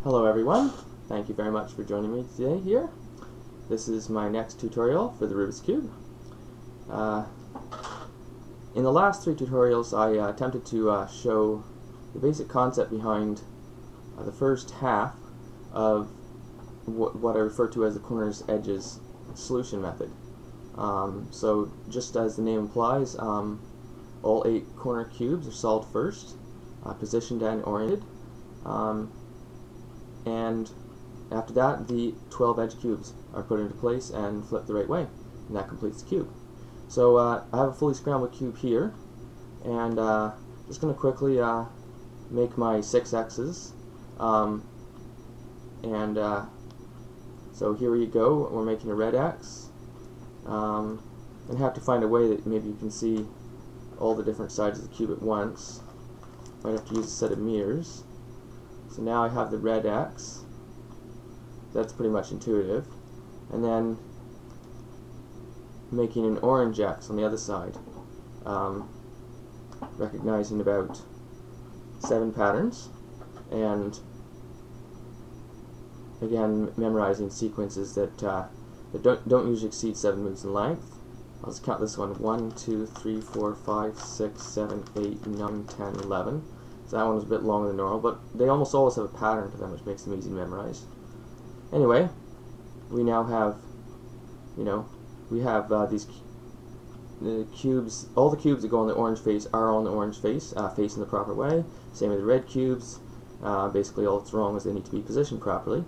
Hello everyone, thank you very much for joining me today here. This is my next tutorial for the Rubik's Cube. In the last three tutorials I attempted to show the basic concept behind the first half of what I refer to as the corners edges solution method. So just as the name implies, all 8 corner cubes are solved first, positioned and oriented. And after that, the 12 edge cubes are put into place and flipped the right way, and that completes the cube. So I have a fully scrambled cube here, and just going to quickly make my 6 X's. So here we go, we're making a red X, and have to find a way that maybe you can see all the different sides of the cube at once. Might have to use a set of mirrors. So now I have the red X. That's pretty much intuitive. And then making an orange X on the other side. Recognizing about 7 patterns. And again, memorizing sequences that don't usually exceed 7 moves in length. I'll just count this one. 1, 2, 3, 4, 5, 6, 7, 8, 9, 10, 11. So that one was a bit longer than normal, but they almost always have a pattern to them, which makes them easy to memorize. Anyway, we now have, these cubes. All the cubes that go on the orange face are on the orange face, facing the proper way. Same with the red cubes. Basically, all that's wrong is they need to be positioned properly,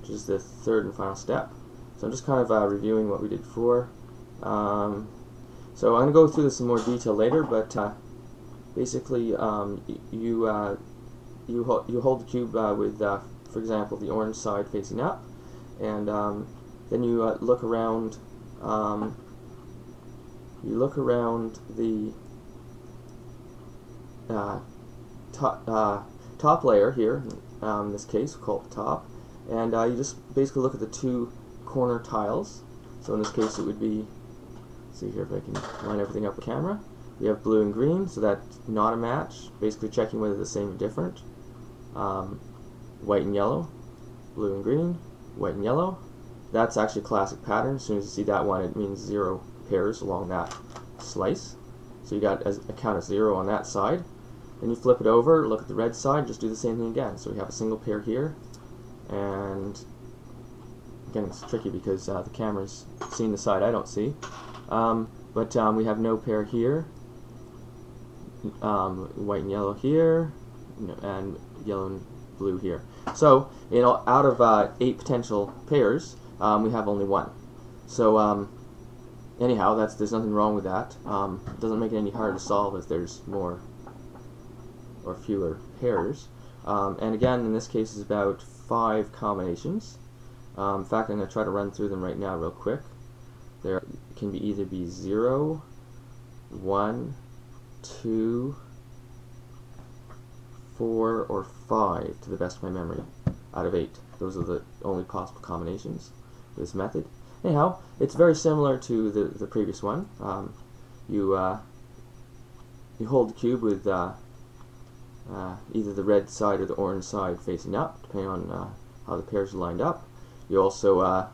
which is the third and final step. So I'm just kind of reviewing what we did before. So I'm going to go through this in more detail later, but basically, you hold the cube with, for example, the orange side facing up, and then you look around. You look around the top layer here. In this case, we'll call it the top, and you just basically look at the 2 corner tiles. So in this case, it would be. See here if I can line everything up with the camera. We have blue and green, so that's not a match. Basically checking whether they're the same or different. White and yellow, blue and green, white and yellow. That's actually a classic pattern. As soon as you see that one, it means 0 pairs along that slice. So you got a count of 0 on that side. Then you flip it over, look at the red side, just do the same thing again. So we have a single pair here, and again it's tricky because the camera's seeing the side I don't see. But we have no pair here. White and yellow here, and yellow and blue here. So, out of 8 potential pairs, we have only 1. So, anyhow, there's nothing wrong with that. It doesn't make it any harder to solve if there's more or fewer pairs. And again, in this case, it's about 5 combinations. In fact, I'm going to try to run through them right now real quick. There can either be 0, 1, 2, 4, or 5 to the best of my memory out of 8. Those are the only possible combinations for this method. Anyhow, it's very similar to the previous one. You hold the cube with either the red side or the orange side facing up, depending on how the pairs are lined up. You also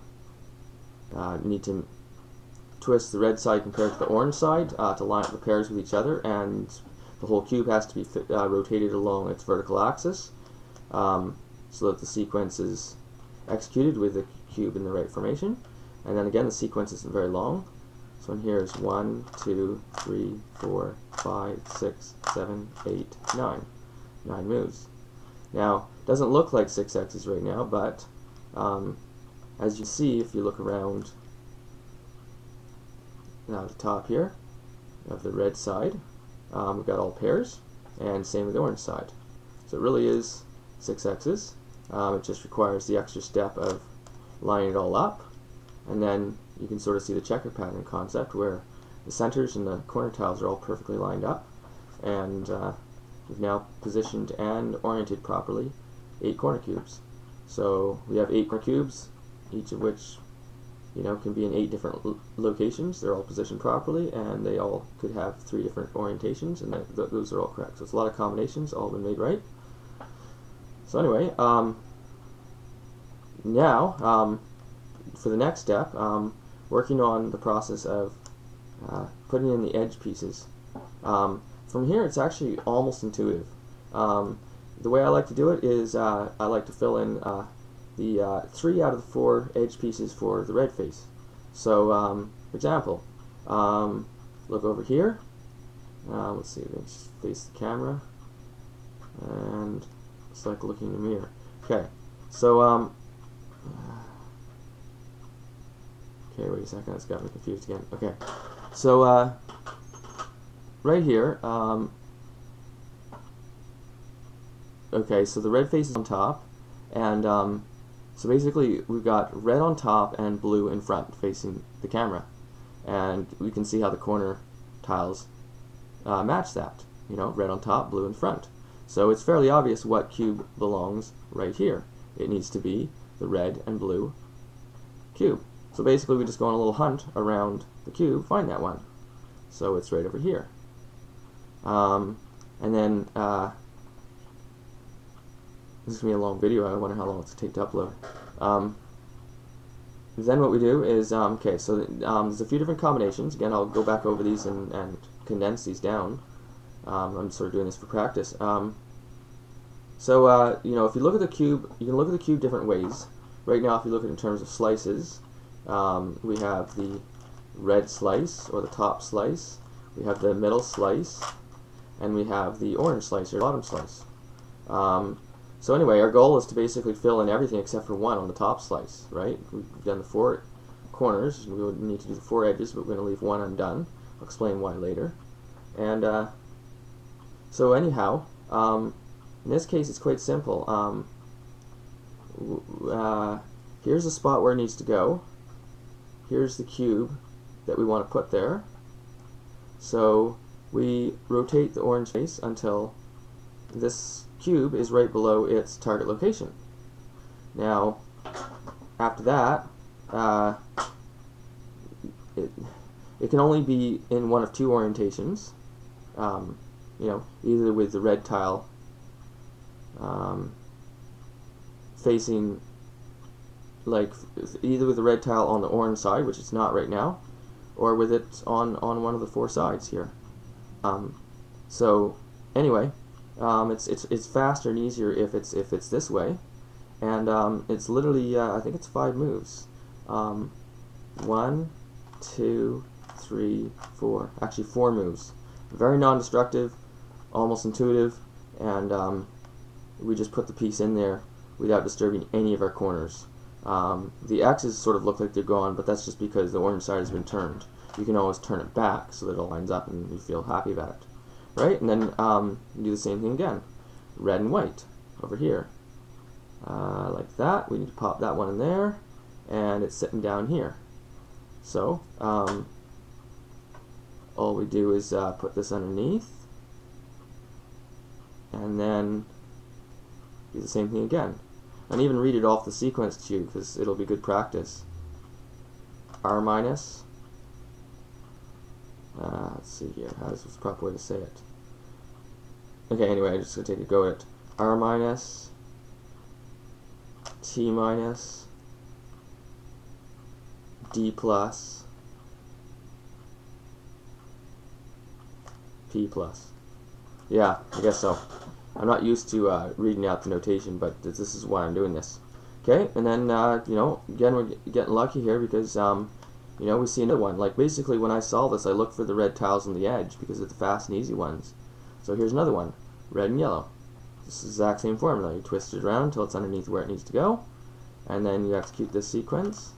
need to twist the red side compared to the orange side to line up the pairs with each other, and the whole cube has to be rotated along its vertical axis so that the sequence is executed with the cube in the right formation. And then again, the sequence isn't very long. So in here is 1, 2, 3, 4, 5, 6, 7, 8, 9. 9 moves. Now, it doesn't look like 6 X's right now, but as you see, if you look around now at the top here of the red side, we've got all pairs, and same with the orange side. So it really is 6 X's. It just requires the extra step of lining it all up, and then you can sort of see the checker pattern concept where the centers and the corner tiles are all perfectly lined up, and we've now positioned and oriented properly 8 corner cubes. So we have 8 corner cubes, each of which can be in 8 different locations. They're all positioned properly, and they all could have 3 different orientations, and those are all correct. So it's a lot of combinations, all been made right. So anyway, now, for the next step, working on the process of putting in the edge pieces. From here, it's actually almost intuitive. The way I like to do it is I like to fill in the 3 out of the 4 edge pieces for the red face. So, for example, look over here. Let's see, let's face the camera, and it's like looking in the mirror. Okay, so okay, wait a second, that's got me confused again. Okay, so right here, okay, so the red face is on top, and so basically we've got red on top and blue in front facing the camera, and we can see how the corner tiles match that. You know, red on top, blue in front. So it's fairly obvious what cube belongs right here. It needs to be the red and blue cube. So basically we just go on a little hunt around the cube, find that one. So it's right over here. And then this is going to be a long video. I wonder how long it's going to take to upload. Then what we do is, okay, so there's a few different combinations. Again, I'll go back over these and condense these down. I'm sort of doing this for practice. So you know, if you look at the cube, you can look at the cube different ways. Right now, if you look at it in terms of slices, we have the red slice, or the top slice, we have the middle slice, and we have the orange slice, or bottom slice. So anyway, our goal is to basically fill in everything except for one on the top slice, right? We've done the 4 corners, we would need to do the 4 edges, but we're going to leave one undone. I'll explain why later. And so anyhow, in this case it's quite simple. Here's the spot where it needs to go. Here's the cube that we want to put there. So we rotate the orange face until this cube is right below its target location. Now, after that, it can only be in one of 2 orientations. You know, either with the red tile facing, like, either with the red tile on the orange side, which it's not right now, or with it on one of the 4 sides here. So anyway, it's faster and easier if it's this way, and it's literally I think it's 5 moves. 1, 2, 3, 4. Actually 4 moves. Very non-destructive, almost intuitive, and we just put the piece in there without disturbing any of our corners. The X's sort of look like they're gone, but that's just because the orange side has been turned. You can always turn it back so that it lines up and you feel happy about it. Right? And then you do the same thing again. Red and white over here. Like that. We need to pop that one in there, and it's sitting down here. So all we do is put this underneath, and then do the same thing again. And even read it off the sequence to you, because it'll be good practice. R minus, let's see here, how's the proper way to say it? Okay, anyway, I'm just going to take a go at it. R minus, T minus, D plus, P plus. Yeah, I guess so. I'm not used to reading out the notation, but this is why I'm doing this. Okay, and then, you know, again, we're getting lucky here because, you know, we see another one. Like, basically, when I saw this, I looked for the red tiles on the edge because they're the fast and easy ones. So here's another one, red and yellow. This is the exact same formula. You twist it around until it's underneath where it needs to go, and then you execute this sequence,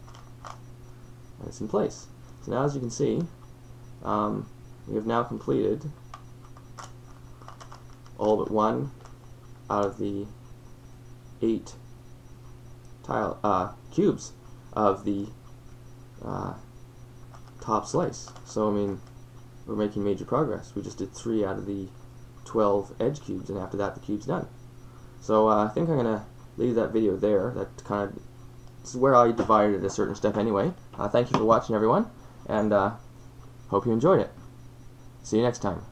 and it's in place. So now, as you can see, we have now completed all but one out of the 8 cubes of the top slice. So I mean, we're making major progress. We just did 3 out of the 12 edge cubes, and after that the cube's done. So I think I'm gonna leave that video there. That kind of this is where I divided at a certain step anyway. Thank you for watching, everyone, and hope you enjoyed it. See you next time.